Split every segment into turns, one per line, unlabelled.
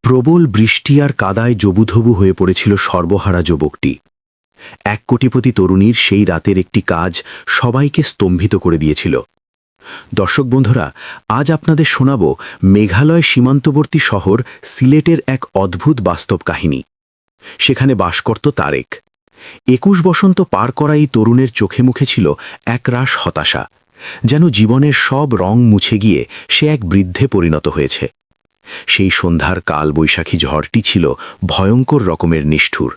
প্রবল বৃষ্টি আর কাদায় জবুথবু হয়ে পড়েছিল সর্বহারা যুবকটি। 1 কোটিপতি তরুণীর সেই রাতের একটি কাজ সবাইকে স্তম্ভিত করে দিয়েছিল। দর্শক বন্ধুরা, আজ আপনাদের শোনাব মেঘালয় সীমান্তবর্তী শহর সিলেটের এক অদ্ভুত বাস্তব কাহিনী। সেখানে বাস করত তারেক। 21 বসন্ত পার করা এই তরুণের চোখে মুখে ছিল একরাশ হতাশা, যেন জীবনের সব রং মুছে গিয়ে সে এক বৃদ্ধে পরিণত হয়েছে। সেই সন্ধ্যার কাল বৈশাখী ঝড়টি ছিল ভয়ঙ্কর রকমের নিষ্ঠুর।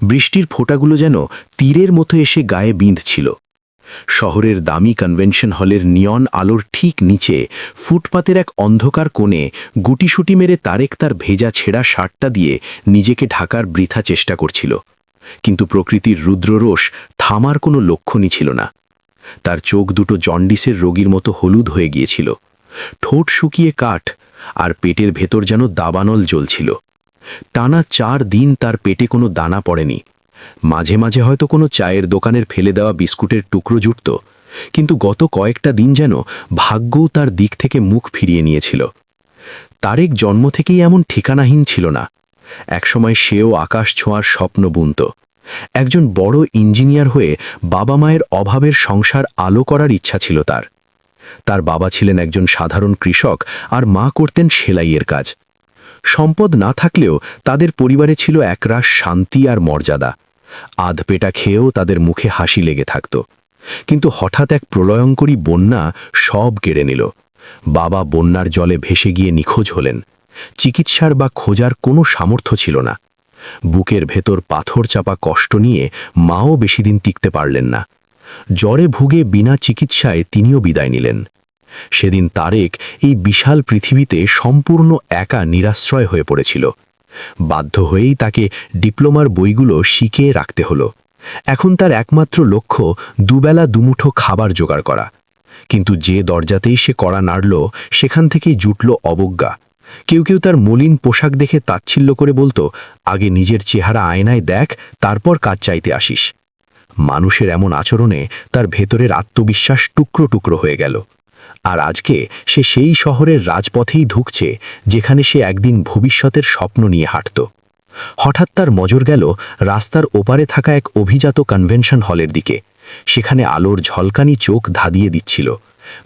বৃষ্টির ফোঁটাগুলো যেন তীরের মতো এসে গায়ে বিঁধছিল। শহরের দামি কনভেনশন হলের নিয়ন আলোর ঠিক নিচে ফুটপাতের এক অন্ধকার কোণে গুটিসুটি মেরে তারেক তার ভেজা ছেঁড়া শার্টটা দিয়ে নিজেকে ঢাকার বৃথা চেষ্টা করছিল, কিন্তু প্রকৃতির রুদ্ররোষ থামার কোনো লক্ষণই ছিল না। তার চোখ দুটো জন্ডিসের রোগীর মতো হলুদ হয়ে গিয়েছিল, ঠোঁট শুকিয়ে কাঠ, আর পেটের ভেতর যেন দাবানল জ্বলছিল। টানা 4 দিন তার পেটে কোনো দানা পড়েনি। মাঝে মাঝে হয়তো কোনো চায়ের দোকানের ফেলে দেওয়া বিস্কুটের টুকরো জুটত, কিন্তু গত কয়েকটা দিন যেন ভাগ্যও তার দিক থেকে মুখ ফিরিয়ে নিয়েছিল। তারেক জন্ম থেকেই এমন ঠিকানাহীন ছিল না। একসময় সেও আকাশ ছোঁয়ার স্বপ্ন বুনত। একজন বড় ইঞ্জিনিয়ার হয়ে বাবা মায়ের অভাবের সংসার আলো করার ইচ্ছা ছিল তার। তার বাবা ছিলেন একজন সাধারণ কৃষক আর মা করতেন সেলাইয়ের কাজ। সম্পদ না থাকলেও তাদের পরিবারে ছিল একরাশ শান্তি আর মর্যাদা। আধপেটা খেয়েও তাদের মুখে হাসি লেগে থাকত। কিন্তু হঠাৎ এক প্রলয়ঙ্করী বন্যা সব কেড়ে নিল। বাবা বন্যার জলে ভেসে গিয়ে নিখোঁজ হলেন। চিকিৎসার বা খোঁজার কোনো সামর্থ্য ছিল না। বুকের ভেতর পাথর চাপা কষ্ট নিয়ে মাও বেশি দিন টিকতে পারলেন না। জ্বরে ভুগে বিনা চিকিৎসায় তিনিও বিদায় নিলেন। সেদিন তারেক এই বিশাল পৃথিবীতে সম্পূর্ণ একা নিরাশ্রয় হয়ে পড়েছিল। বাধ্য হয়েই তাকে ডিপ্লোমার বইগুলো শিখিয়ে রাখতে হলো। এখন তার একমাত্র লক্ষ্য দুবেলা দুমুঠো খাবার জোগাড় করা। কিন্তু যে দরজাতেই সে কড়া নাড়ল, সেখান থেকেই জুটল অবজ্ঞা। কেউ কেউ তার মলিন পোশাক দেখে তাচ্ছিল্য করে বলতো, আগে নিজের চেহারা আয়নায় দেখ, তারপর কাজ চাইতে আসিস। মানুষের এমন আচরণে তার ভেতরের আত্মবিশ্বাস টুকরো টুকরো হয়ে গেল। আর আজকে সে সেই শহরের রাজপথেই ধুঁকছে, যেখানে সে একদিন ভবিষ্যতের স্বপ্ন নিয়ে হাঁটত। হঠাৎ তার নজর গেল রাস্তার ওপারে থাকা এক অভিজাত কনভেনশন হলের দিকে। সেখানে আলোর ঝলকানি চোখ ধাঁধিয়ে দিচ্ছিল।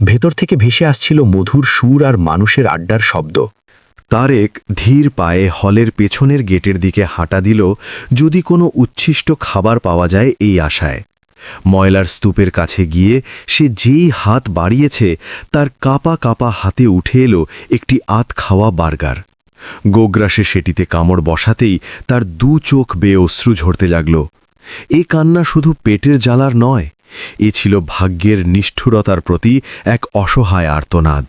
ভেতর থেকে ভেসে আসছিল মধুর সুর আর মানুষের আড্ডার শব্দ।
তারেক ধীর পায়ে হলের পেছনের গেটের দিকে হাঁটা দিল, যদি কোনো উচ্ছিষ্ট খাবার পাওয়া যায় এই আশায়। ময়লার স্তূপের কাছে গিয়ে সে যেই হাত বাড়িয়েছে, তার কাঁপা কাঁপা হাতে উঠে এলো একটি আধ খাওয়া বার্গার। গোগ্রাসে সেটিতে কামড় বসাতেই তার 2 চোখ বেয়ে অশ্রু ঝরতে লাগল। এ কান্না শুধু পেটের জ্বালার নয়, এ ছিল ভাগ্যের নিষ্ঠুরতার প্রতি এক অসহায় আর্তনাদ।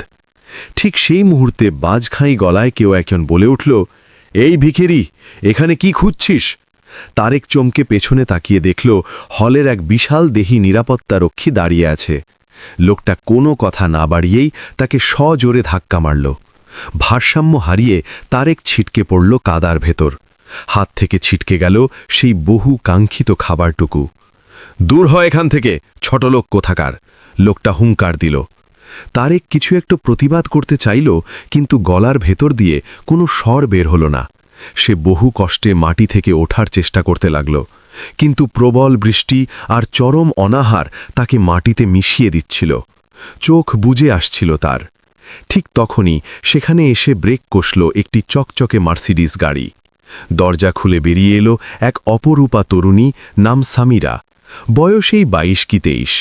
ঠিক সেই মুহূর্তে বাজখাঁই গলায় কেউ একজন বলে উঠল, এই ভিখেরি, এখানে কি খুঁজছিস? তারেক চমকে পেছনে তাকিয়ে দেখল হলের এক বিশাল দেহী নিরাপত্তারক্ষী দাঁড়িয়ে আছে। লোকটা কোনো কথা না বাড়িয়েই তাকে সজোরে ধাক্কা মারল। ভারসাম্য হারিয়ে তারেক ছিটকে পড়ল কাদার ভেতর। হাত থেকে ছিটকে গেল সেই বহু কাঙ্ক্ষিত খাবারটুকু। দূর হয় এখান থেকে, ছোটলোক কোথাকার, লোকটা হুঙ্কার দিল। তারেক কিছু একটু প্রতিবাদ করতে চাইল, কিন্তু গলার ভেতর দিয়ে কোনো স্বর বের হলো না। সে বহু কষ্টে মাটি থেকে ওঠার চেষ্টা করতে লাগল, কিন্তু প্রবল বৃষ্টি আর চরম অনাহার তাকে মাটিতে মিশিয়ে দিচ্ছিল। চোখ বুজে আসছিল তার। ঠিক তখনই সেখানে এসে ব্রেক কষল একটি চকচকে মার্সিডিজ গাড়ি। দরজা খুলে বেরিয়ে এলো এক অপরূপা তরুণী, নাম সামিরা। বয়সেই 22 কি 23।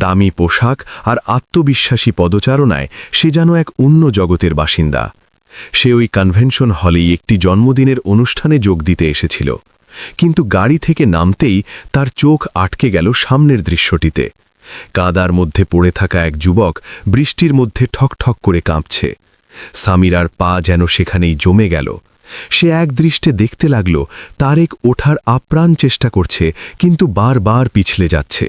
দামি পোশাক আর আত্মবিশ্বাসী পদচারণায় সে যেন এক অন্য জগতের বাসিন্দা। সে ওই কনভেনশন হলেই একটি জন্মদিনের অনুষ্ঠানে যোগ দিতে এসেছিল, কিন্তু গাড়ি থেকে নামতেই তার চোখ আটকে গেল সামনের দৃশ্যটিতে। কাদার মধ্যে পড়ে থাকা এক যুবক বৃষ্টির মধ্যে ঠকঠক করে কাঁপছে। সামিরার পা যেন সেখানেই জমে গেল। সে একদৃষ্টে দেখতে লাগল তারেক ওঠার আপ্রাণ চেষ্টা করছে, কিন্তু বারবার পিছলে যাচ্ছে।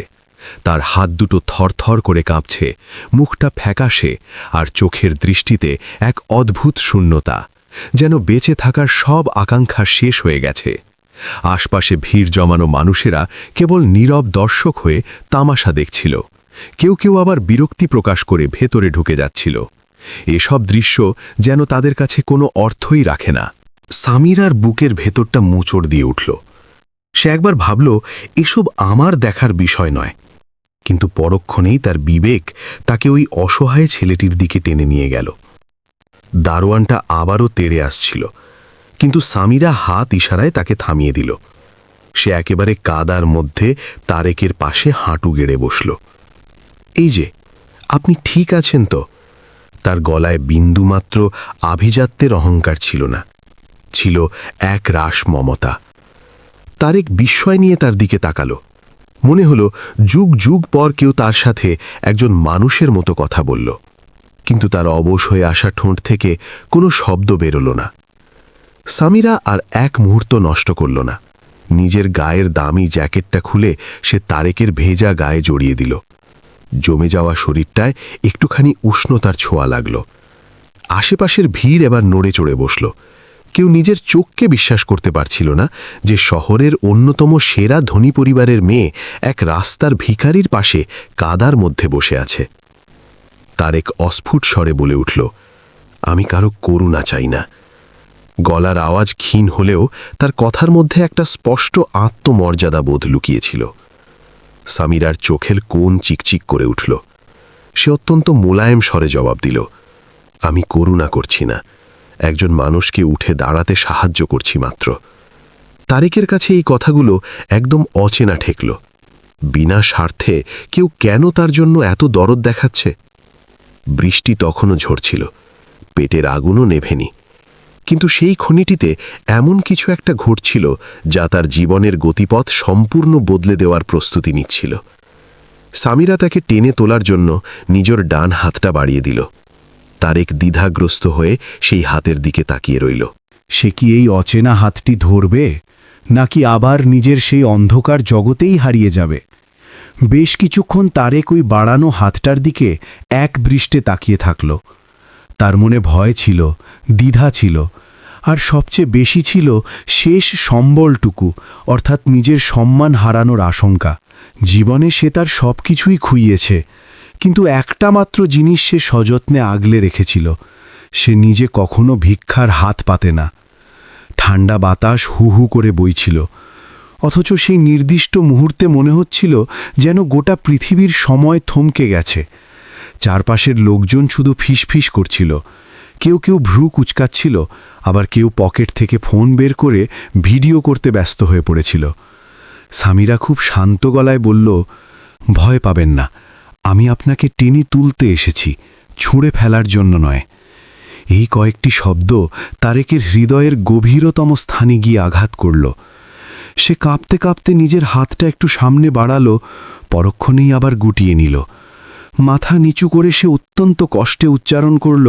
তার হাত দুটো থরথর করে কাঁপছে, মুখটা ফ্যাকাশে, আর চোখের দৃষ্টিতে এক অদ্ভুত শূন্যতা, যেন বেঁচে থাকার সব আকাঙ্ক্ষা শেষ হয়ে গেছে। আশপাশে ভিড় জমানো মানুষেরা কেবল নীরব দর্শক হয়ে তামাশা দেখছিল। কেউ কেউ আবার বিরক্তি প্রকাশ করে ভেতরে ঢুকে যাচ্ছিল। এসব দৃশ্য যেন তাদের কাছে কোনো অর্থই রাখে না। সামিরার বুকের ভেতরটা মোচড় দিয়ে উঠল। সে একবার ভাবল এসব আমার দেখার বিষয় নয়, কিন্তু পরক্ষণেই তার বিবেক তাকে ওই অসহায় ছেলেটির দিকে টেনে নিয়ে গেল। দারোয়ানটা আবারও তেড়ে আসছিল, কিন্তু সামিরা হাত ইশারায় তাকে থামিয়ে দিল। সে একেবারে কাদার মধ্যে তারেকের পাশে হাঁটু গেড়ে বসল। এই যে, আপনি ঠিক আছেন তো? তার গলায় বিন্দুমাত্র আভিজাত্যের অহংকার ছিল না, ছিল এক রাস মমতা। তারেক বিস্ময় নিয়ে তার দিকে তাকালো। মনে হলো যুগ যুগ পর কেউ তার সাথে একজন মানুষের মতো কথা বলল, কিন্তু তার অবশ হয়ে আসা ঠোঁট থেকে কোনো শব্দ বেরোল না। সামিরা আর এক মুহূর্ত নষ্ট করল না। নিজের গায়ের দামি জ্যাকেটটা খুলে সে তারেকের ভেজা গায়ে জড়িয়ে দিল। জমে যাওয়া শরীরটায় একটুখানি উষ্ণতার ছোঁয়া লাগল। আশেপাশের ভিড় এবার নড়ে চড়ে বসল। কেউ নিজের চোখকে বিশ্বাস করতে পারছিল না যে শহরের অন্যতম সেরা ধনী পরিবারের মেয়ে এক রাস্তার ভিখারির পাশে কাদার মধ্যে বসে আছে। তারেক অস্ফুট স্বরে বলে উঠল, আমি কারো করুণা চাই না। গলার আওয়াজ ক্ষীণ হলেও তার কথার মধ্যে একটা স্পষ্ট আত্মমর্যাদা বোধ লুকিয়েছিল। সামিরার চোখের কোণ চিকচিক করে উঠল। সে অত্যন্ত মোলায়েম স্বরে জবাব দিল, আমি করুণা করছি না, একজন মানুষকে উঠে দাঁড়াতে সাহায্য করছি মাত্র। তারেকের কাছে এই কথাগুলো একদম অচেনা ঠেকল। বিনা স্বার্থে কেউ কেন তার জন্য এত দরদ দেখাচ্ছে? বৃষ্টি তখনও ঝরছিল, পেটের আগুনও নেভেনি, কিন্তু সেই খনিটিতে এমন কিছু একটা ঘটছিল যা তার জীবনের গতিপথ সম্পূর্ণ বদলে দেওয়ার প্রস্তুতি নিচ্ছিল। সামিরা তাকে টেনে তোলার জন্য নিজের ডান হাতটা বাড়িয়ে দিল। তারেক দ্বিধাগ্রস্ত হয়ে সেই হাতের দিকে তাকিয়ে রইল।
সে কি এই অচেনা হাতটি ধরবে, নাকি আবার নিজের সেই অন্ধকার জগতেই হারিয়ে যাবে? বেশ কিছুক্ষণ তারেক ওই বাড়ানো হাতটার দিকে এক দৃষ্টে তাকিয়ে থাকল। তার মনে ভয় ছিল, দ্বিধা ছিল, আর সবচেয়ে বেশি ছিল শেষ সম্বলটুকু, অর্থাৎ নিজের সম্মান হারানোর আশঙ্কা। জীবনে সে তার সব কিছুই খুইয়েছে, কিন্তু একটা মাত্র জিনিস সে সযত্নে আগলে রেখেছিল, সে নিজে কখনো ভিক্ষার হাত পাতে না। ঠান্ডা বাতাস হু হু করে বইছিল, অথচ সেই নির্দিষ্ট মুহূর্তে মনে হচ্ছিল যেন গোটা পৃথিবীর সময় থমকে গেছে। চারপাশের লোকজন শুধু ফিসফিস করছিল, কেউ কেউ ভ্রু কুচকাচ্ছিল, আবার কেউ পকেট থেকে ফোন বের করে ভিডিও করতে ব্যস্ত হয়ে পড়েছিল। সামিরা খুব শান্ত গলায় বলল, ভয় পাবেন না, আমি আপনাকে টেনে তুলতে এসেছি, ছুঁড়ে ফেলার জন্য নয়। এই কয়েকটি শব্দ তারেকের হৃদয়ের গভীরতম স্থানে গিয়ে আঘাত করল। সে কাঁপতে কাঁপতে নিজের হাতটা একটু সামনে বাড়ালো, পরক্ষণেই আবার গুটিয়ে নিল। মাথা নিচু করে সে অত্যন্ত কষ্টে উচ্চারণ করল,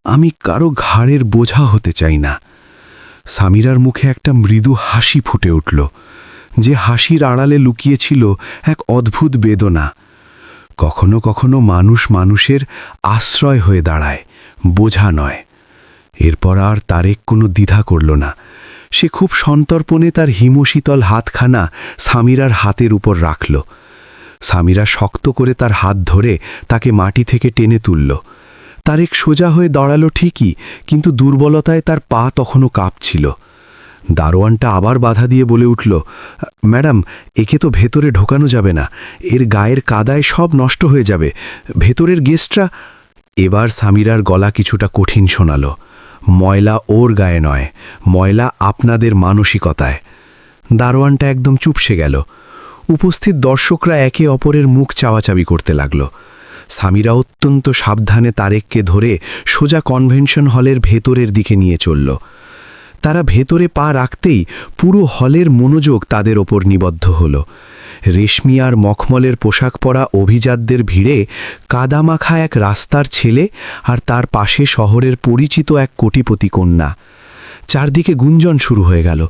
আমি কারো ঘাড়ের বোঝা হতে চাই না। সামিরার মুখে একটা মৃদু হাসি ফুটে উঠল, যে হাসির আড়ালে লুকিয়েছিল এক অদ্ভুত বেদনা। কখনো কখনো মানুষ মানুষের আশ্রয় হয়ে দাঁড়ায়, বোঝা নয়। এরপর আর তারেক কোনো দ্বিধা করল না। সে খুব সন্তর্পণে তার হিমশীতল হাতখানা সামিরার হাতের উপর রাখল। সামিরা শক্ত করে তার হাত ধরে তাকে মাটি থেকে টেনে তুলল। তারেক সোজা হয়ে দাঁড়ালো ঠিকই, কিন্তু দুর্বলতায় তার পা তখনও কাঁপছিল। দারোয়ানটা আবার বাধা দিয়ে বলে উঠল, ম্যাডাম, একে তো ভেতরে ঢোকানো যাবে না, এর গায়ের কাদায় সব নষ্ট হয়ে যাবে, ভেতরের গেস্টরা। এবার সামিরার গলা কিছুটা কঠিন শোনাল, ময়লা ওর গায়ে নয়, ময়লা আপনাদের মানসিকতায়। দারোয়ানটা একদম চুপসে গেল। উপস্থিত দর্শকরা একে অপরের মুখ চাওয়াচাবি করতে লাগল। সামিরা অত্যন্ত সাবধানে তারেককে ধরে সোজা কনভেনশন হলের ভেতরের দিকে নিয়ে চলল। তারা ভেতরে পা রাখতেই পুরো হলের মনোযোগ তাদের ওপর নিবদ্ধ হল। রেশমি আর মখমলের পোশাক পরা অভিজাতদের ভিড়ে কাদামাখা এক রাস্তার ছেলে আর তার পাশে শহরের পরিচিত এক কোটিপতি কন্যা। চারদিকে গুঞ্জন শুরু হয়ে গেল,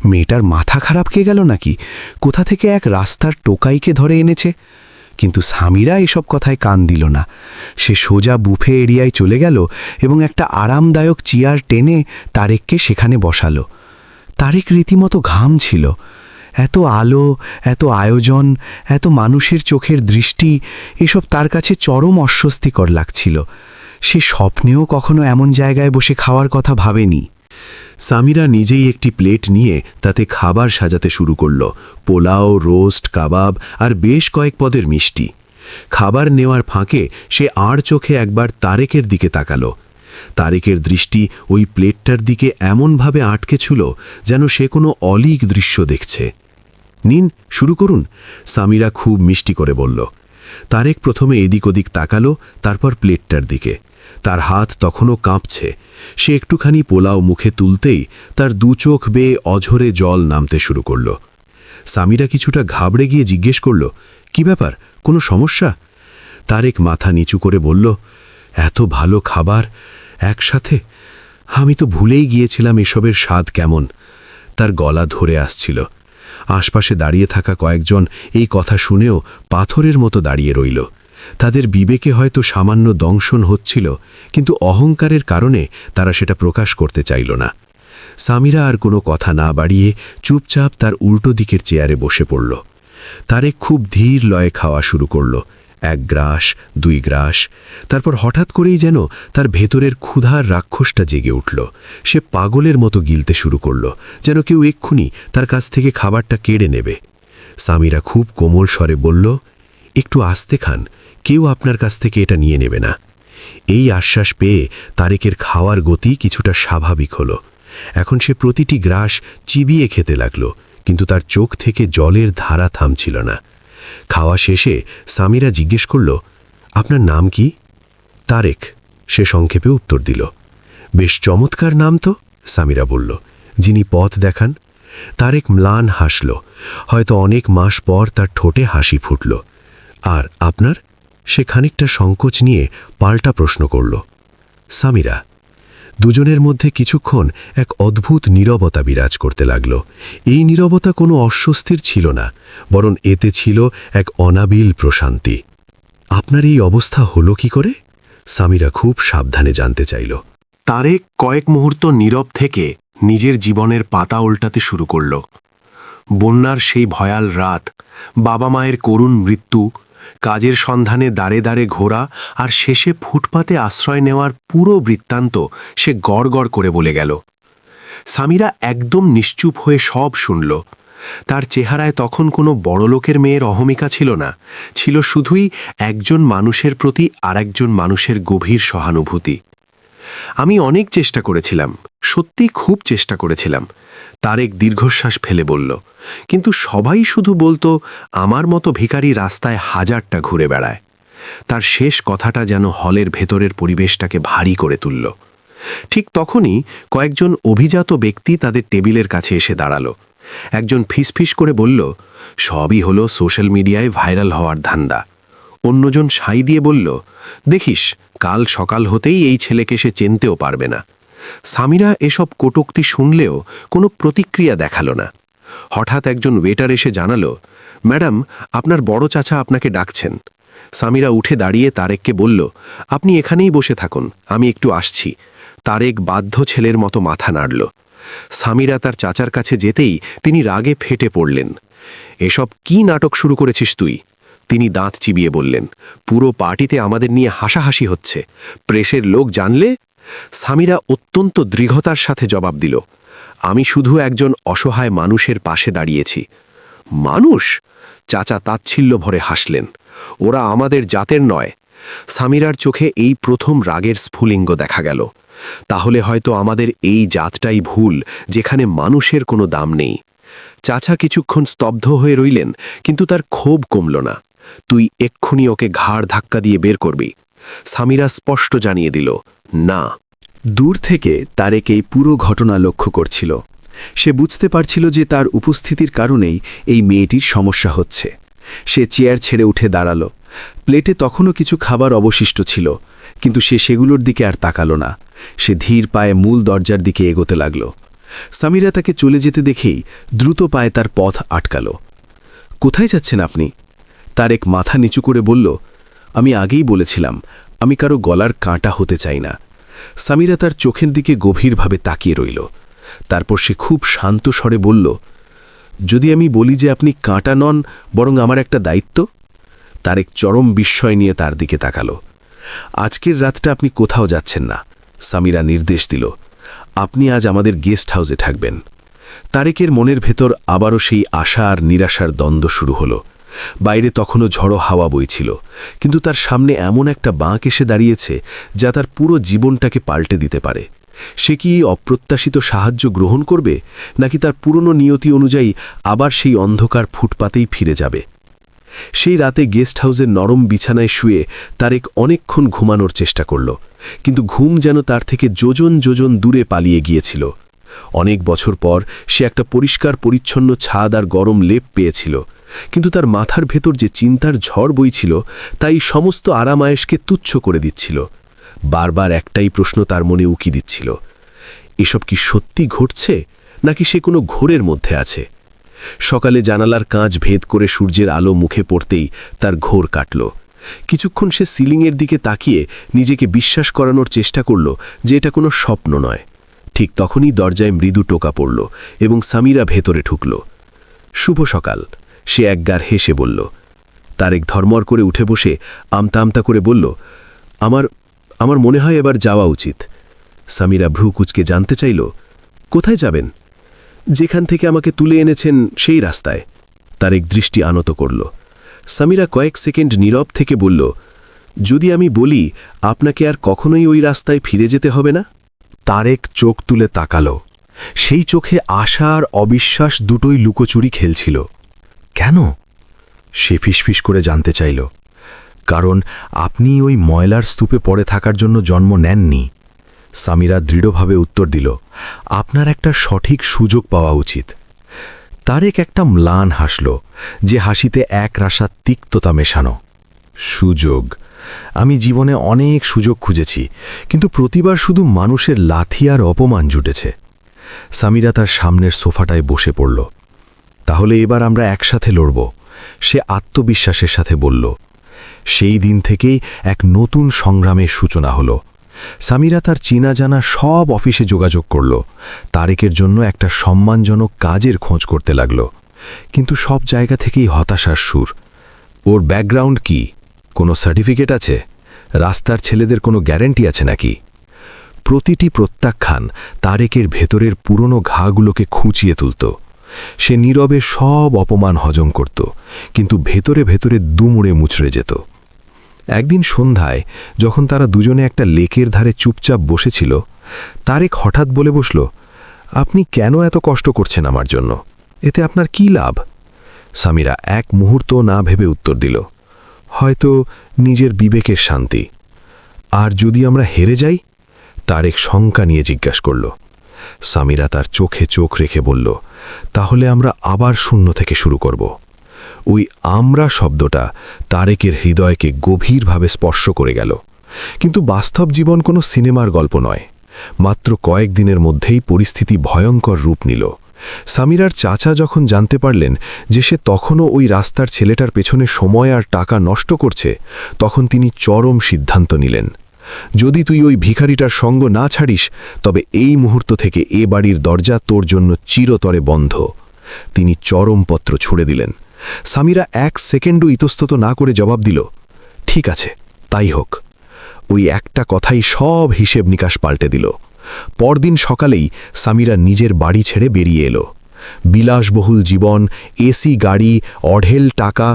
মেয়েটার মাথা খারাপ কে গেল নাকি, কোথা থেকে এক রাস্তার টোকাইকে ধরে এনেছে। কিন্তু সামিরা এসব কথায় কান দিল না। সে সোজা বুফে এরিয়ায় চলে গেল এবং একটা আরামদায়ক চেয়ার টেনে তারেককে সেখানে বসালো। তারেক রীতিমতো ঘামছিল। এত আলো, এত আয়োজন, এত মানুষের চোখের দৃষ্টি, এসব তার কাছে চরম অস্বস্তিকর লাগছিল। সে স্বপ্নেও কখনো এমন জায়গায় বসে খাওয়ার কথা ভাবেনি।
সামিরা নিজেই একটি প্লেট নিয়ে তাতে খাবার সাজাতে শুরু করল, পোলাও, রোস্ট, কাবাব আর বেশ কয়েক পদের মিষ্টি। খাবার নেওয়ার ফাঁকে সে আর চোখে একবার তারেকের দিকে তাকালো। তারেকের দৃষ্টি ওই প্লেটটার দিকে এমনভাবে আটকে ছিল যেন সে কোনো অলৌকিক দৃশ্য দেখছে। নিন, শুরু করুন, সামিরা খুব মিষ্টি করে বলল। তারেক প্রথমে এদিক ওদিক তাকালো, তারপর প্লেটটার দিকে। তার হাত তখনও কাঁপছে। সে একটুখানি পোলাও মুখে তুলতেই তার দু চোখ বেয়ে অঝরে জল নামতে শুরু করল। সামিরা কিছুটা ঘাবড়ে গিয়ে জিজ্ঞেস করল, কি ব্যাপার, কোনো সমস্যা? তারেক মাথা নিচু করে বলল, এত ভালো খাবার একসাথে, আমি তো ভুলেই গিয়েছিলাম এসবের স্বাদ কেমন। তার গলা ধরে আসছিল। আশপাশে দাঁড়িয়ে থাকা কয়েকজন এই কথা শুনেও পাথরের মতো দাঁড়িয়ে রইল। তাদের বিবেকে হয়তো সামান্য দংশন হচ্ছিল, কিন্তু অহংকারের কারণে তারা সেটা প্রকাশ করতে চাইল না। সামিরা আর কোনো কথা না বাড়িয়ে চুপচাপ তার উল্টো দিকের চেয়ারে বসে পড়ল। তারেক খুব ধীর লয়ে খাওয়া শুরু করল, 1 গ্রাস, 2 গ্রাস। তারপর হঠাৎ করেই যেন তার ভেতরের ক্ষুধার রাক্ষসটা জেগে উঠল। সে পাগলের মতো গিলতে শুরু করল, যেন কেউ এক্ষুনি তার কাছ থেকে খাবারটা কেড়ে নেবে। সামিরা খুব কোমল স্বরে বলল, একটু আস্তে খান, কেউ আপনার কাছ থেকে এটা নিয়ে নেবে না। এই আশ্বাস পেয়ে তারেকের খাওয়ার গতি কিছুটা স্বাভাবিক হলো। এখন সে প্রতিটি গ্রাস চিবিয়ে খেতে লাগল, কিন্তু তার চোখ থেকে জলের ধারা থামছিল না। খাওয়া শেষে সামিরা জিজ্ঞেস করল, আপনার নাম কি? তারেক, সে সংক্ষেপে উত্তর দিল। বেশ চমৎকার নাম তো, সামিরা বলল, যিনি পথ দেখান। তারেক ম্লান হাসল। হয়তো অনেক মাস পর তার ঠোঁটে হাসি ফুটল। আর আপনার? সে খানিকটা সংকোচ নিয়ে পাল্টা প্রশ্ন করল। সামিরা। দুজনের মধ্যে কিছুক্ষণ এক অদ্ভুত নীরবতা বিরাজ করতে লাগল। এই নীরবতা কোনো অস্বস্তির ছিল না, বরং এতে ছিল এক অনাবিল প্রশান্তি। আপনার এই অবস্থা হলো কি করে? সামিরা খুব সাবধানে জানতে চাইল।
তারেক কয়েক মুহূর্ত নীরব থেকে নিজের জীবনের পাতা উল্টাতে শুরু করল। বন্যার সেই ভয়াল রাত, বাবা মায়ের করুণ মৃত্যু, কাজের সন্ধানে দাঁড়ে দাঁড়ে ঘোরা আর শেষে ফুটপাতে আশ্রয় নেওয়ার পুরো বৃত্তান্ত সে গড় গড় করে বলে গেল। সামিরা একদম নিশ্চুপ হয়ে সব শুনল। তার চেহারায় তখন কোনো বড়লোকের মেয়ের অহমিকা ছিল না, ছিল শুধুই একজন মানুষের প্রতি আরেকজন মানুষের গভীর সহানুভূতি। আমি অনেক চেষ্টা করেছিলাম, সত্যি খুব চেষ্টা করেছিলাম, তারেক দীর্ঘশ্বাস ফেলে বলল, কিন্তু সবাই শুধু বলতো আমার মতো ভিখারি রাস্তায় হাজারটা ঘুরে বেড়ায়। তার শেষ কথাটা যেন হলের ভেতরের পরিবেশটাকে ভারী করে তুলল। ঠিক তখনই কয়েকজন অভিজাত ব্যক্তি তাদের টেবিলের কাছে এসে দাঁড়ালো। একজন ফিসফিস করে বলল, সবই হলো সোশ্যাল মিডিয়ায় ভাইরাল হওয়ার ধান্দা। অন্যজন সাই দিয়ে বলল, দেখিস কাল সকাল হতেই এই ছেলেকে সে চিনতেও পারবে না। সামিরা এসব কটূক্তি শুনলেও কোনো প্রতিক্রিয়া দেখালো না। হঠাৎ একজন ওয়েটার এসে জানালো, ম্যাডাম, আপনার বড় চাচা আপনাকে ডাকছেন। সামিরা উঠে দাঁড়িয়ে তারেককে বলল, আপনি এখানেই বসে থাকুন, আমি একটু আসছি। তারেক বাধ্য ছেলের মতো মাথা নাড়ল। সামিরা তার চাচার কাছে যেতেই তিনি রাগে ফেটে পড়লেন। এসব কি নাটক শুরু করেছিস তুই? তিনি দাঁত চিবিয়ে বললেন, পুরো পার্টিতে আমাদের নিয়ে হাসাহাসি হচ্ছে, প্রেসের লোক জানলে? সামিরা অত্যন্ত দৃঢ়তার সাথে জবাব দিল, আমি শুধু একজন অসহায় মানুষের পাশে দাঁড়িয়েছি। মানুষ? চাচা তাচ্ছিল্য ভরে হাসলেন, ওরা আমাদের জাতের নয়। সামিরার চোখে এই প্রথম রাগের স্ফুলিঙ্গ দেখা গেল। তাহলে হয়তো আমাদের এই জাতটাই ভুল, যেখানে মানুষের কোনো দাম নেই। চাচা কিছুক্ষণ স্তব্ধ হয়ে রইলেন, কিন্তু তার ক্ষোভ কমল না। তুই এক্ষুনি ওকে ঘাড় ধাক্কা দিয়ে বের করবি। সামিরা স্পষ্ট জানিয়ে দিল, না।
দূর থেকে তারেক এই পুরো ঘটনা লক্ষ্য করছিল। সে বুঝতে পারছিল যে তার উপস্থিতির কারণেই এই মেয়েটির সমস্যা হচ্ছে। সে চেয়ার ছেড়ে উঠে দাঁড়ালো। প্লেটে তখনও কিছু খাবার অবশিষ্ট ছিল, কিন্তু সে সেগুলোর দিকে আর তাকালো না। সে ধীর পায়ে মূল দরজার দিকে এগোতে লাগল। সামিরা তাকে চলে যেতে দেখেই দ্রুত পায়ে তার পথ আটকাল। কোথায় যাচ্ছেন আপনি? তারেক মাথা নিচু করে বলল, আমি আগেই বলেছিলাম আমি কারো গলার কাঁটা হতে চাই না। সামিরা তার চোখের দিকে গভীরভাবে তাকিয়ে রইল। তারপর সে খুব শান্ত স্বরে বলল, যদি আমি বলি যে আপনি কাঁটা নন, বরং আমার একটা দায়িত্ব? তারেক চরম বিস্ময় নিয়ে তার দিকে তাকালো। আজকের রাতটা আপনি কোথাও যাচ্ছেন না, সামিরা নির্দেশ দিল।
আপনি আজ আমাদের গেস্ট হাউসে থাকবেন। তারেকের মনের ভেতর আবারও সেই আশা আর নিরাশার দ্বন্দ্ব শুরু হলো। বাইরে তখনও ঝড়ো হাওয়া বইছিল, কিন্তু তার সামনে এমন একটা বাঁক এসে দাঁড়িয়েছে যা তার পুরো জীবনটাকে পাল্টে দিতে পারে। সে কি অপ্রত্যাশিত সাহায্য গ্রহণ করবে, নাকি তার পুরনো নিয়তি অনুযায়ী আবার সেই অন্ধকার ফুটপাতেই ফিরে যাবে? সেই রাতে গেস্ট হাউসের নরম বিছানায় শুয়ে তারেক অনেকক্ষণ ঘুমানোর চেষ্টা করল, কিন্তু ঘুম যেন তার থেকে যোজন যোজন দূরে পালিয়ে গিয়েছিল। অনেক বছর পর সে একটা পরিষ্কার পরিচ্ছন্ন ছাদ আর গরম লেপ পেয়েছিল, কিন্তু তার মাথার ভেতর যে চিন্তার ঝড় বইছিল তাই সমস্ত আরামায়েশকে তুচ্ছ করে দিচ্ছিল। বারবার একটাই প্রশ্ন তার মনে উকি দিচ্ছিল, এসব কি সত্যি ঘটছে, নাকি সে কোনো ঘোরের মধ্যে আছে? সকালে জানালার কাঁচ ভেদ করে সূর্যের আলো মুখে পড়তেই তার ঘোর কাটল। কিছুক্ষণ সে সিলিংয়ের দিকে তাকিয়ে নিজেকে বিশ্বাস করানোর চেষ্টা করল যে এটা কোনো স্বপ্ন নয়। ঠিক তখনই দরজায় মৃদু টোকা পড়ল এবং সামিরা ভেতরে ঢুকল। শুভ সকাল, সে একগার হেসে বলল। তারেক ধর্মর করে উঠে বসে আমতা আমতা করে বলল, আমার মনে হয় এবার যাওয়া উচিত। সামিরা ভ্রু কুচকে জানতে চাইল, কোথায় যাবেন? যেখান থেকে আমাকে তুলে এনেছেন সেই রাস্তায়। তারেক দৃষ্টি আনত করল। সামিরা কয়েক সেকেন্ড নীরব থেকে বলল, যদি আমি বলি আপনাকে আর কখনোই ওই রাস্তায় ফিরে যেতে হবে না?
তারেক চোখ তুলে তাকালো। সেই চোখে আশা আর অবিশ্বাস দুটোই লুকোচুরি খেলছিল। কেন? সে ফিসফিস করে জানতে চাইল। কারণ আপনি ওই ময়লার স্তূপে পড়ে থাকার জন্য জন্ম নেননি। সামিরা দৃঢ়ভাবে উত্তর দিল, আপনার একটা সঠিক সুযোগ পাওয়া উচিত। তারেক একটা ম্লান হাসল, যে হাসিতে এক রাশা তিক্ততা মেশানো। সুযোগ? আমি জীবনে অনেক সুযোগ খুঁজেছি, কিন্তু প্রতিবার শুধু মানুষের লাথি আর অপমান জুটেছে। সামিরা তার সামনের সোফাটায় বসে পড়ল। তাহলে এবার আমরা একসাথে লড়ব, সে আত্মবিশ্বাসের সাথে বলল। সেই দিন থেকেই এক নতুন সংগ্রামের সূচনা হলো। সামিরা তার চেনা জানা সব অফিসে যোগাযোগ করল, তারেকের জন্য একটা সম্মানজনক কাজের খোঁজ করতে লাগল। কিন্তু সব জায়গা থেকেই হতাশার সুর। ওর ব্যাকগ্রাউন্ড কি? কোনো সার্টিফিকেট আছে? রাস্তার ছেলেদের কোনো গ্যারান্টি আছে নাকি? প্রতিটি প্রত্যাখ্যান তারেকের ভেতরের পুরনো ঘাগুলোকে খুঁচিয়ে তুলত। সে নীরবে সব অপমান হজম করত, কিন্তু ভেতরে ভেতরে দুমুড়ে মুচড়ে যেত। একদিন সন্ধ্যায় যখন তারা দুজনে একটা লেকের ধারে চুপচাপ বসেছিল, তারেক হঠাৎ বলে বসল, আপনি কেন এত কষ্ট করছেন আমার জন্য? এতে আপনার কি লাভ? সামিরা এক মুহূর্ত না ভেবে উত্তর দিল, হয়তো নিজের বিবেকের শান্তি। আর যদি আমরা হেরে যাই? তারেক শঙ্কা নিয়ে জিজ্ঞাসা করল। সামিরা তার চোখে চোখ রেখে বলল, তাহলে আমরা আবার শূন্য থেকে শুরু করব। ওই আমরা শব্দটা তারেকের হৃদয়কে গভীরভাবে স্পর্শ করে গেল। কিন্তু বাস্তব জীবন কোনো সিনেমার গল্প নয়। মাত্র কয়েকদিনের মধ্যেই পরিস্থিতি ভয়ঙ্কর রূপ নিল। সামিরার চাচা যখন জানতে পারলেন যে সে তখনও ওই রাস্তার ছেলেটার পেছনে সময় আর টাকা নষ্ট করছে, তখন তিনি চরম সিদ্ধান্ত নিলেন। যদি তুই ওই ভিখারিটার সঙ্গ না ছাড়িস, তবে এই মুহূর্ত থেকে এ বাড়ির দরজা তোর জন্য চিরতরে বন্ধ। তিনি চরমপত্র ছুড়ে দিলেন। সামিরা এক সেকেন্ডও ইতস্তত না করে জবাব দিল, ঠিক আছে, তাই হোক। ওই একটা কথাই সব হিসেব নিকাশ পাল্টে দিল। পরদিন সকালেই সামিরা নিজের বাড়ি ছেড়ে বেরিয়ে এলো। বিলাসবহুল জীবন, এসি গাড়ি, অঢেল টাকা,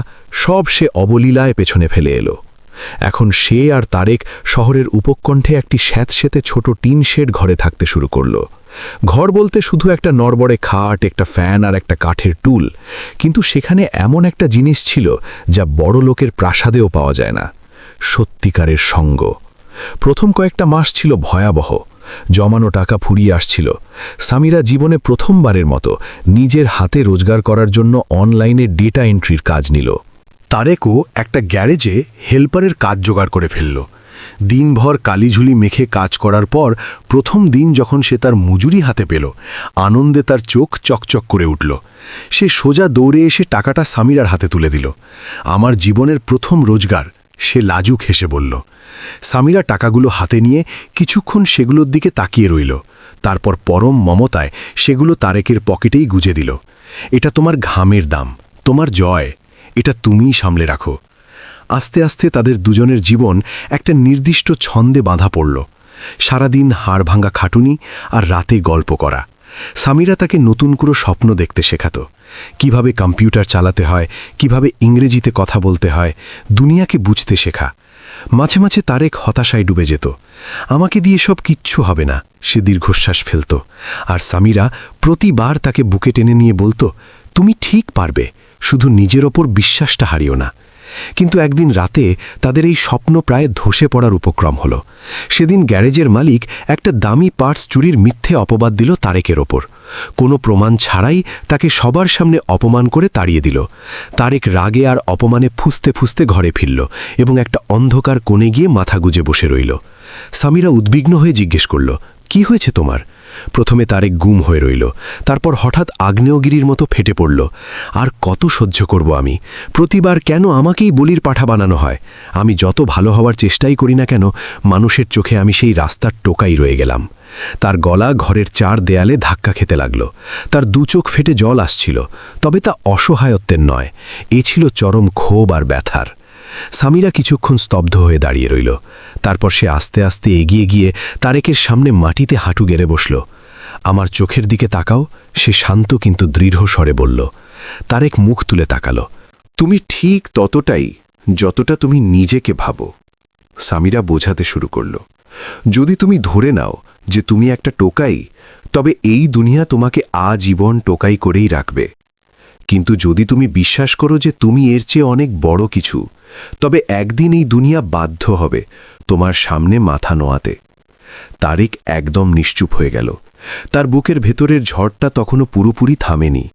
সব সে অবলীলায় পেছনে ফেলে এলো। এখন সে আর তারেক শহরের উপকণ্ঠে একটি স্যাঁতস্যাঁতে ছোট টিন শেড ঘরে থাকতে শুরু করল। ঘর বলতে শুধু একটা নড়বড়ে খাট, একটা ফ্যান আর একটা কাঠের টুল, কিন্তু সেখানে এমন একটা জিনিস ছিল যা বড় লোকের প্রাসাদেও পাওয়া যায় না, সত্যিকারের সঙ্গ। প্রথম কয়েকটা মাস ছিল ভয়াবহ। জমানো টাকা ফুরিয়ে আসছিল। সামিরা জীবনে প্রথমবারের মতো নিজের হাতে রোজগার করার জন্য অনলাইনে ডেটা এন্ট্রির কাজ নিল। তারেকও একটা গ্যারেজে হেল্পারের কাজ জোগাড় করে ফেলল। দিনভর কালিঝুলি মেখে কাজ করার পর প্রথম দিন যখন সে তার মজুরি হাতে পেল, আনন্দে তার চোখ চকচক করে উঠল। সে সোজা দৌড়ে এসে টাকাটা সামিরার হাতে তুলে দিল। আমার জীবনের প্রথম রোজগার, সে লাজুক হেসে বলল। সামিরা টাকাগুলো হাতে নিয়ে কিছুক্ষণ সেগুলোর দিকে তাকিয়ে রইল। তারপর পরম মমতায় সেগুলো তারেকের পকেটেই গুজে দিল। এটা তোমার ঘামের দাম, তোমার জয়, এটা তুমিই সামলে রাখো। আস্তে আস্তে তাদের দুজনের জীবন একটা নির্দিষ্ট ছন্দে বাঁধা পড়ল।
সারাদিন হাড়ভাঙ্গা খাটুনি আর রাতে গল্প করা। সামিরা তাকে নতুন করে স্বপ্ন দেখতে শেখাত, কিভাবে কম্পিউটার চালাতে হয়, কিভাবে ইংরেজিতে কথা বলতে হয়, দুনিয়াকে বুঝতে শেখা। মাঝে মাঝে তারেক হতাশায় ডুবে যেত। আমাকে দিয়ে সব কিচ্ছু হবে না, সে দীর্ঘশ্বাস ফেলত। আর সামিরা প্রতিবার তাকে বুকে টেনে নিয়ে বলতো, তুমি ঠিক পারবে, শুধু নিজের ওপর বিশ্বাসটা হারিও না। কিন্তু একদিন রাতে তাদের এই স্বপ্ন প্রায় ধসে পড়ার উপক্রম হলো। সেদিন গ্যারেজের মালিক একটা দামি পার্টস চুরির মিথ্যে অপবাদ দিল তারেকের ওপর। কোনো প্রমাণ ছাড়াই তাকে সবার সামনে অপমান করে তাড়িয়ে দিল। তারেক রাগে আর অপমানে ফুঁসতে ফুঁসতে ঘরে ফিরল এবং একটা অন্ধকার কোণে গিয়ে মাথা গুজে বসে রইল। সামিরা উদ্বিগ্ন হয়ে জিজ্ঞেস করল, কি হয়েছে তোমার? প্রথমে তারেক গুম হয়ে রইল, তারপর হঠাৎ আগ্নেয়গিরির মতো ফেটে পড়ল। আর কত সহ্য করব আমি? প্রতিবার কেন আমাকেই বলির পাঠা বানানো হয়? আমি যত ভালো হওয়ার চেষ্টাই করি না কেন, মানুষের চোখে আমি সেই রাস্তার টোকাই রয়ে গেলাম। তার গলা ঘরের চার দেয়ালে ধাক্কা খেতে লাগল। তার দু চোখ ফেটে জল আসছিল, তবে তা অসহায়ত্বের নয়, এ ছিল চরম ক্ষোভ আর ব্যথার। সামিরা কিছুক্ষণ স্তব্ধ হয়ে দাঁড়িয়ে রইল। তারপর সে আস্তে আস্তে এগিয়ে গিয়ে তারেকের সামনে মাটিতে হাঁটু গেড়ে বসল। আমার চোখের দিকে তাকাও, সে শান্ত কিন্তু দৃঢ় স্বরে বলল। তারেক মুখ তুলে তাকালো।
তুমি ঠিক ততটাই যতটা তুমি নিজেকে ভাবো। সামিরা বোঝাতে শুরু করল, যদি তুমি ধরে নাও যে তুমি একটা টোকাই, তবে এই দুনিয়া তোমাকে আজীবন টোকাই করেই রাখবে। কিন্তু যদি তুমি বিশ্বাস করো যে তুমি এর চেয়ে অনেক বড় কিছু, তবে একদিন এই দুনিয়া বাধ্য হবে তোমার সামনে মাথা নোয়াতে। তারেক একদম নিশ্চুপ হয়ে গেল। তার বুকের ভেতরের ঝড়টা তখনও পুরোপুরি থামেনি।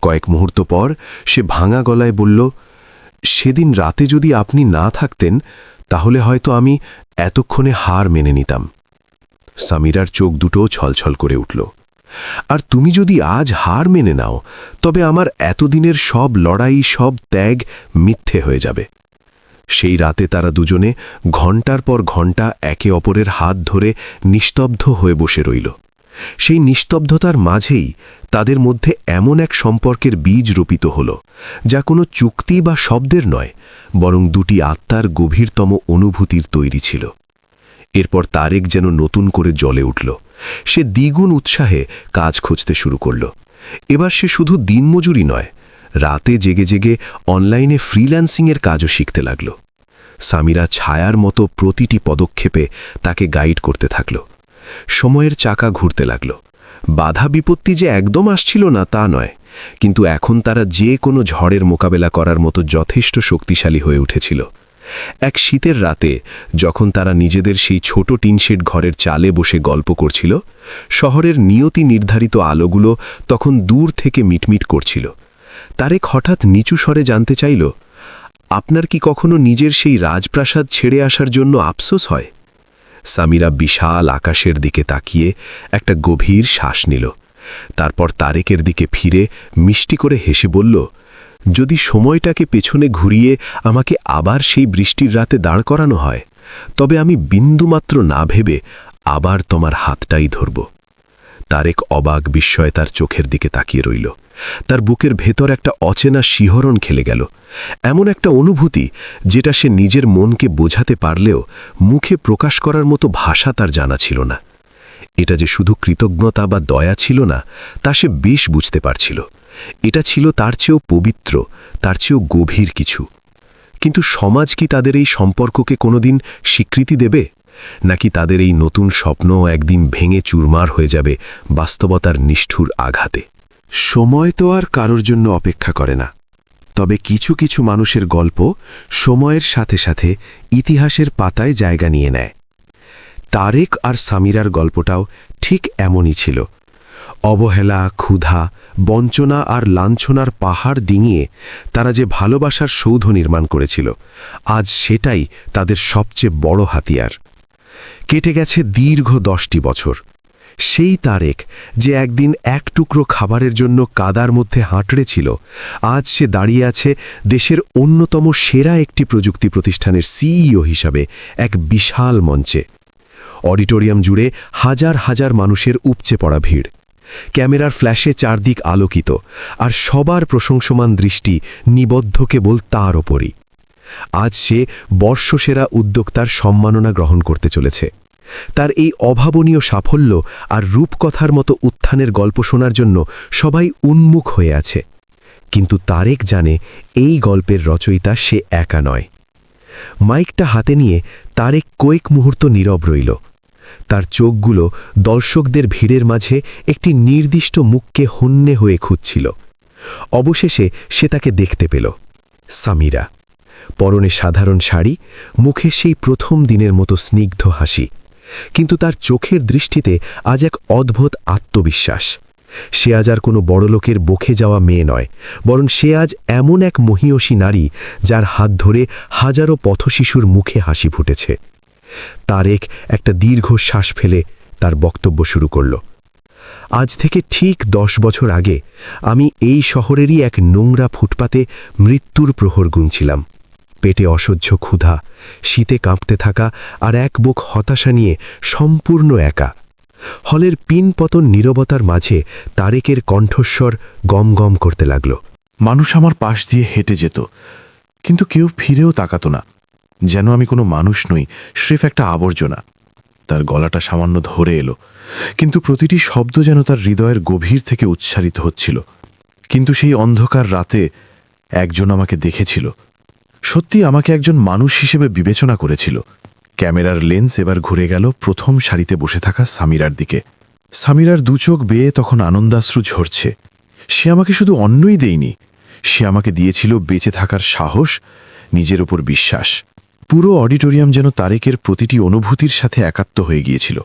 কয়েক মুহূর্ত পর সে ভাঙা গলায় বলল, সেদিন রাতে যদি আপনি না থাকতেন, তাহলে হয়তো আমি এতক্ষণে হার মেনে নিতাম। সামিরার চোখ দুটো ছলছল করে উঠল। আর তুমি যদি আজ হার মেনে নাও, তবে আমার এতদিনের সব লড়াই, সব ত্যাগ মিথ্যে হয়ে যাবে। সেই রাতে তারা দুজনে ঘণ্টার পর ঘণ্টা একে অপরের হাত ধরে নিস্তব্ধ হয়ে বসে রইল। সেই নিস্তব্ধতার মাঝেই তাদের মধ্যে এমন এক সম্পর্কের বীজ রোপিত হল, যা কোনো চুক্তি বা শব্দের নয়, বরং দুটি আত্মার গভীরতম অনুভূতির তৈরি ছিল। এরপর তারেক যেন নতুন করে জ্বলে উঠল। সে দ্বিগুণ উৎসাহে কাজ খুঁজতে শুরু করল। এবার সে শুধু দিনমজুরি নয়, রাতে জেগে জেগে অনলাইনে ফ্রিল্যান্সিংয়ের কাজও শিখতে লাগল। সামিরা ছায়ার মতো প্রতিটি পদক্ষেপে তাকে গাইড করতে থাকল। সময়ের চাকা ঘুরতে লাগল। বাধা বিপত্তি যে একদম আসছিল না তা নয়, কিন্তু এখন তারা যে কোনো ঝড়ের মোকাবেলা করার মতো যথেষ্ট শক্তিশালী হয়ে উঠেছিল। এক শীতের রাতে যখন তারা নিজেদের সেই ছোট টিনশেড ঘরের চালে বসে গল্প করছিল, শহরের নিয়তি নির্ধারিত আলোগুলো তখন দূর থেকে মিটমিট করছিল। তারেক হঠাৎ নিচু স্বরে জানতে চাইল, আপনার কি কখনো নিজের সেই রাজপ্রাসাদ ছেড়ে আসার জন্য আফসোস হয়? সামিরা বিশাল আকাশের দিকে তাকিয়ে একটা গভীর শ্বাস নিল। তারপর তারেকের দিকে ফিরে মিষ্টি করে হেসে বলল, যদি সময়টাকে পেছনে ঘুরিয়ে আমাকে আবার সেই বৃষ্টির রাতে দাঁড় করানো হয়, তবে আমি বিন্দুমাত্র না ভেবে আবার তোমার হাতটাই ধরব। তারেক অবাক বিস্ময়ে তার চোখের দিকে তাকিয়ে রইল। তার বুকের ভেতর একটা অচেনা শিহরণ খেলে গেল, এমন একটা অনুভূতি যেটা সে নিজের মনকে বোঝাতে পারলেও মুখে প্রকাশ করার মতো ভাষা তার জানা ছিল না। এটা যে শুধু কৃতজ্ঞতা বা দয়া ছিল না, তা সে বেশ বুঝতে পারছিল। এটা ছিল তার চেয়েও পবিত্র, তার চেয়েও গভীর কিছু। কিন্তু সমাজ কি তাদের এই সম্পর্ককে কোনোদিন স্বীকৃতি দেবে, নাকি তাদের এই নতুন স্বপ্ন একদিন ভেঙে চুরমার হয়ে যাবে বাস্তবতার নিষ্ঠুর আঘাতে? সময় তো আর কারোর জন্য অপেক্ষা করে না, তবে কিছু কিছু মানুষের গল্প সময়ের সাথে সাথে ইতিহাসের পাতায় জায়গা নিয়ে নেয়। তারেক আর সামিরার গল্পটাও ঠিক এমনই ছিল। অবহেলা, ক্ষুধা, বঞ্চনা আর লাঞ্ছনার পাহাড় ডিঙিয়ে তারা যে ভালোবাসার সৌধ নির্মাণ করেছিল, আজ সেটাই তাদের সবচেয়ে বড় হাতিয়ার। কেটে গেছে দীর্ঘ 10টি বছর। সেই তারেক যে একদিন এক টুকরো খাবারের জন্য কাদার মধ্যে হাঁটড়ে ছিল, আজ সে দাঁড়িয়ে আছে দেশের অন্যতম সেরা একটি প্রযুক্তি প্রতিষ্ঠানের সিইও হিসাবে এক বিশাল মঞ্চে। অডিটোরিয়াম জুড়ে হাজার হাজার মানুষের উপচে পড়া ভিড়। ক্যামেরার ফ্ল্যাশে চারদিক আলোকিত, আর সবার প্রশংসমান দৃষ্টি নিবদ্ধ কেবল তার ওপরই। আজ সে বর্ষসেরা উদ্যোক্তার সম্মাননা গ্রহণ করতে চলেছে।
তার এই অভাবনীয় সাফল্য আর রূপকথার মতো উত্থানের গল্প শোনার জন্য সবাই উন্মুখ হয়ে আছে। কিন্তু তারেক জানে এই গল্পের রচয়িতা সে একা নয়। মাইকটা হাতে নিয়ে তারেক কয়েক মুহূর্ত নীরব রইল। তার চোখগুলো দর্শকদের ভিড়ের মাঝে একটি নির্দিষ্ট মুখকে হন্যে হয়ে খুঁজছিল। অবশেষে সে তাকে দেখতে পেল। সামিরা, পরনে সাধারণ শাড়ি, মুখে সেই প্রথম দিনের মতো স্নিগ্ধ হাসি, কিন্তু তার চোখের দৃষ্টিতে আজ এক অদ্ভুত আত্মবিশ্বাস। সে আজ আর কোনো বড়লোকের বকে যাওয়া মেয়ে নয়, বরং সে আজ এমন এক মহীয়সী নারী যার হাত ধরে হাজারো পথশিশুর মুখে হাসি ফুটেছে। তারেক একটা দীর্ঘ শ্বাস ফেলে তার বক্তব্য শুরু করল। আজ থেকে ঠিক 10 বছর আগে আমি এই শহরেরই এক নোংরা ফুটপাতে মৃত্যুর প্রহর গুনছিলাম। পেটে অসহ্য ক্ষুধা, শীতে কাঁপতে থাকা আর এক বুক হতাশা নিয়ে সম্পূর্ণ একা। হলের পিনপতন নীরবতার মাঝে তারেকের কণ্ঠস্বর গম গম করতে লাগল।
মানুষ আমার পাশ দিয়ে হেঁটে যেত, কিন্তু কেউ ফিরেও তাকাতো না, যেন আমি কোনো মানুষ নই, স্রেফ একটা আবর্জনা। তার গলাটা সামান্য ধরে এলো, কিন্তু প্রতিটি শব্দ যেন তার হৃদয়ের গভীর থেকে উচ্চারিত হচ্ছিল। কিন্তু সেই অন্ধকার রাতে একজন আমাকে দেখেছিল, সত্যি আমাকে একজন মানুষ হিসেবে বিবেচনা করেছিল। ক্যামেরার লেন্স এবার ঘুরে গেল প্রথম সারিতে বসে থাকা সামিরার দিকে। সামিরার দুচোখ বেয়ে তখন আনন্দাশ্রু ঝরছে। সে আমাকে শুধু অন্নই দেয়নি, সে আমাকে দিয়েছিল বেঁচে থাকার সাহস, নিজের উপর বিশ্বাস। পুরো অডিটোরিয়াম যেন তারেকের প্রতিটি অনুভূতির সাথে একাত্ম হয়ে গিয়েছিল।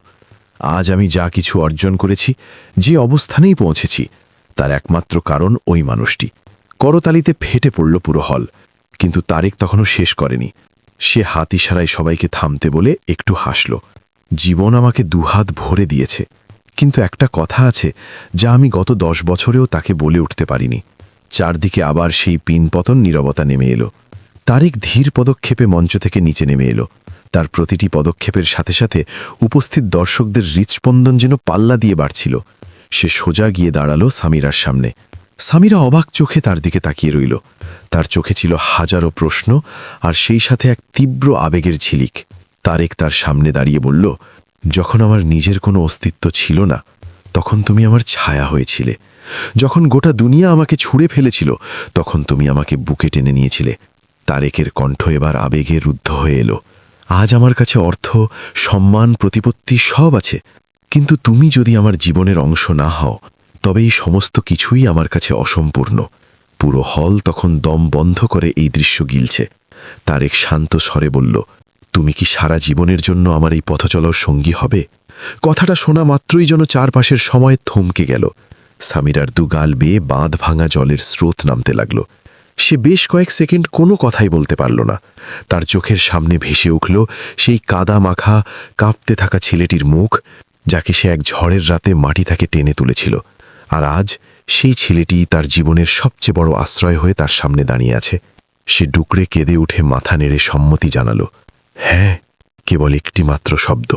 আজ আমি যা কিছু অর্জন করেছি, যে অবস্থানেই পৌঁছেছি, তার একমাত্র কারণ ওই মানুষটি। করতালিতে ফেটে পড়ল পুরো হল, কিন্তু তারেক তখনও শেষ করেনি। সে হাত ইশারায় সবাইকে থামতে বলে একটু হাসল। জীবন আমাকে দুহাত ভরে দিয়েছে, কিন্তু একটা কথা আছে যা আমি গত 10 বছরেও তাকে বলে উঠতে পারিনি। চারদিকে আবার সেই পিনপতন নীরবতা নেমে এলো। তারেক ধীর পদক্ষেপে মঞ্চ থেকে নিচে নেমে এলো। তার প্রতিটি পদক্ষেপের সাথে সাথে উপস্থিত দর্শকদের হৃৎস্পন্দন যেন পাল্লা দিয়ে বাড়ছিল। সে সোজা গিয়ে দাঁড়ালো সামিরার সামনে। সামিরা অবাক চোখে তার দিকে তাকিয়ে রইল। তার চোখে ছিল হাজারো প্রশ্ন আর সেই সাথে এক তীব্র আবেগের ঝিলিক। তারেক তার সামনে দাঁড়িয়ে বলল, যখন আমার নিজের কোনো অস্তিত্ব ছিল না, তখন তুমি আমার ছায়া হয়েছিলে। যখন গোটা দুনিয়া আমাকে ছুঁড়ে ফেলেছিল, তখন তুমি আমাকে বুকে টেনে নিয়েছিলে। তারেকের কণ্ঠ এবার আবেগে রুদ্ধ হয়ে এলো। আজ আমার কাছে অর্থ, সম্মান, প্রতিপত্তি সব আছে, কিন্তু তুমি যদি আমার জীবনের অংশ না হও, তবে এই সমস্ত কিছুই আমার কাছে অসম্পূর্ণ। পুরো হল তখন দম বন্ধ করে এই দৃশ্য গিলছে। তারেক শান্ত স্বরে বলল, তুমি কি সারা জীবনের জন্য আমার এই পথ চলার সঙ্গী হবে? কথাটা শোনা মাত্রই যেন চারপাশের সময় থমকে গেল। সামিরার দুগাল বেয়ে বাঁধ ভাঙা জলের স্রোত নামতে লাগল। সে বেশ কয়েক সেকেন্ড কোনো কথাই বলতে পারল না। তার চোখের সামনে ভেসে উঠল সেই কাদা মাখা, কাঁপতে থাকা ছেলেটির মুখ, যাকে সে এক ঝড়ের রাতে মাটি থেকে টেনে তুলেছিল। আর আজ সেই ছেলেটি তার জীবনের সবচেয়ে বড় আশ্রয় হয়ে তার সামনে দাঁড়িয়ে আছে। সে ডুকরে কেঁদে উঠে মাথা নেড়ে সম্মতি জানালো। হ্যাঁ, কেবল একটি মাত্র শব্দ,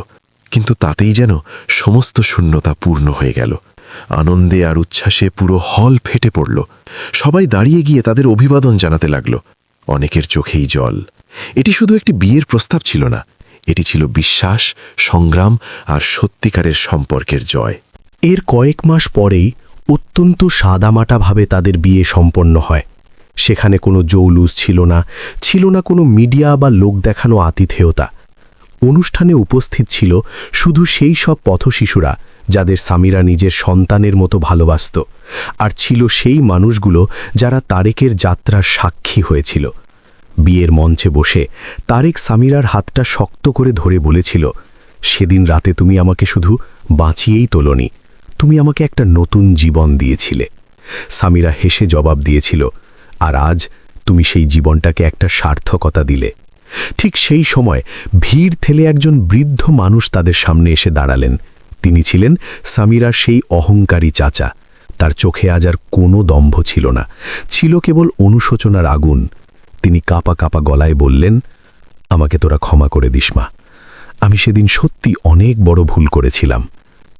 কিন্তু তাতেই যেন সমস্ত শূন্যতা পূর্ণ হয়ে গেল। আনন্দে আর উচ্ছ্বাসে পুরো হল ফেটে পড়ল। সবাই দাঁড়িয়ে গিয়ে তাদের অভিবাদন জানাতে লাগল। অনেকের চোখেই জল। এটি শুধু একটি বিয়ের প্রস্তাব ছিল না, এটি ছিল বিশ্বাস, সংগ্রাম আর সত্যিকারের সম্পর্কের জয়।
এর কয়েক মাস পরেই অত্যন্ত সাদামাটাভাবে তাদের বিয়ে সম্পন্ন হয়। সেখানে কোনো জৌলুস ছিল না কোনো মিডিয়া বা লোক দেখানো আতিথেয়তা। অনুষ্ঠানে উপস্থিত ছিল শুধু সেই সব পথশিশুরা যাদের সামিরা নিজের সন্তানের মতো ভালোবাসত, আর ছিল সেই মানুষগুলো যারা তারেকের যাত্রার সাক্ষী হয়েছিল। বিয়ের মঞ্চে বসে তারেক সামিরার হাতটা শক্ত করে ধরে বলেছিল, সেদিন রাতে তুমি আমাকে শুধু বাঁচিয়েই তোলনি, তুমি আমাকে একটা নতুন জীবন দিয়েছিলে। সামিরা হেসে জবাব দিয়েছিল, আর আজ তুমি সেই জীবনটাকে একটা সার্থকতা দিলে। ঠিক সেই সময় ভিড় ঠেলে একজন বৃদ্ধ মানুষ তাদের সামনে এসে দাঁড়ালেন। তিনি ছিলেন সামিরার সেই অহংকারী চাচা। তার চোখে আজ আর কোনো দম্ভ ছিল না, ছিল কেবল অনুশোচনার আগুন। তিনি কাঁপা কাঁপা গলায় বললেন, আমাকে তোরা ক্ষমা করে দিস মা, আমি সেদিন সত্যি অনেক বড় ভুল করেছিলাম।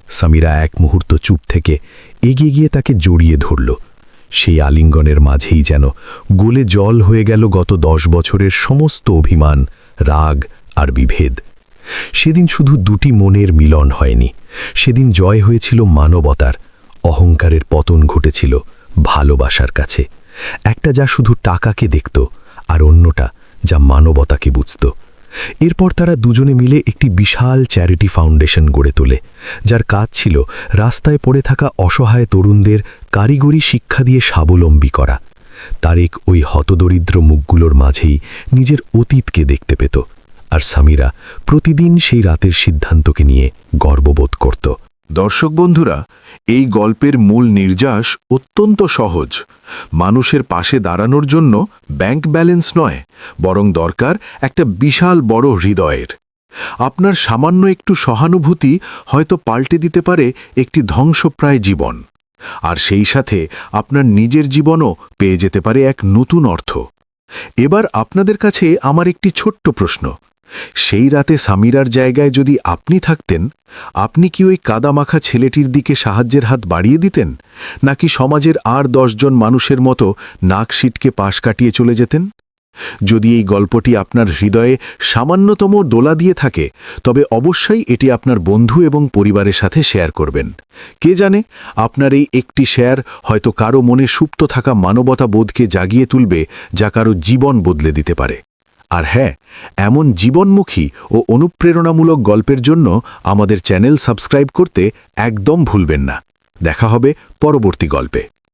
সামিরা এক মুহূর্ত চুপ থেকে এগিয়ে গিয়ে তাকে জড়িয়ে ধরল। সেই আলিঙ্গনের মাঝেই যেন গলে জল হয়ে গেল গত 10 বছরের সমস্ত অভিমান, রাগ আর বিভেদ। সেদিন শুধু দুটি মনের মিলন হয়নি, সেদিন জয় হয়েছিল মানবতার, অহংকারের পতন ঘটেছিল ভালোবাসার কাছে। একটা যা শুধু টাকাকে দেখত, আর অন্যটা যা মানবতাকে বুঝত। এরপর তারা দুজনে মিলে একটি বিশাল চ্যারিটি ফাউন্ডেশন গড়ে তোলে, যার কাজ ছিল রাস্তায় পড়ে থাকা অসহায় তরুণদের কারিগরি শিক্ষা দিয়ে স্বাবলম্বী করা। তারেক ওই হতদরিদ্র মুখগুলোর মাঝেই নিজের অতীতকে দেখতে পেত, আর সামিরা প্রতিদিন সেই রাতের সিদ্ধান্তকে নিয়ে গর্ববোধ করত।
দর্শক বন্ধুরা, এই গল্পের মূল নির্যাস অত্যন্ত সহজ। মানুষের পাশে দাঁড়ানোর জন্য ব্যাংক ব্যালেন্স নয়, বরং দরকার একটা বিশাল বড় হৃদয়ের। আপনার সামান্য একটু সহানুভূতি হয়তো পাল্টে দিতে পারে একটি ধ্বংসপ্রায় জীবন, আর সেই সাথে আপনার নিজের জীবনও পেয়ে যেতে পারে এক নতুন অর্থ। এবার আপনাদের কাছে আমার একটি ছোট্ট প্রশ্ন। সেই রাতে সামিরার জায়গায় যদি আপনি থাকতেন, আপনি কি ওই কাদামাখা ছেলেটির দিকে সাহায্যের হাত বাড়িয়ে দিতেন, নাকি সমাজের আর 10 জন মানুষের মতো নাক সিটকে পাশ কাটিয়ে চলে যেতেন? যদি এই গল্পটি আপনার হৃদয়ে সামান্যতম দোলা দিয়ে থাকে, তবে অবশ্যই এটি আপনার বন্ধু এবং পরিবারের সাথে শেয়ার করবেন। কে জানে, আপনার এই একটি শেয়ার হয়তো কারো মনে সুপ্ত থাকা মানবতা বোধকে জাগিয়ে তুলবে, যা কারো জীবন বদলে দিতে পারে। আর হ্যাঁ, এমন জীবনমুখী ও অনুপ্রেরণামূলক গল্পের জন্য আমাদের চ্যানেল সাবস্ক্রাইব করতে একদম ভুলবেন না। দেখা হবে পরবর্তী গল্পে।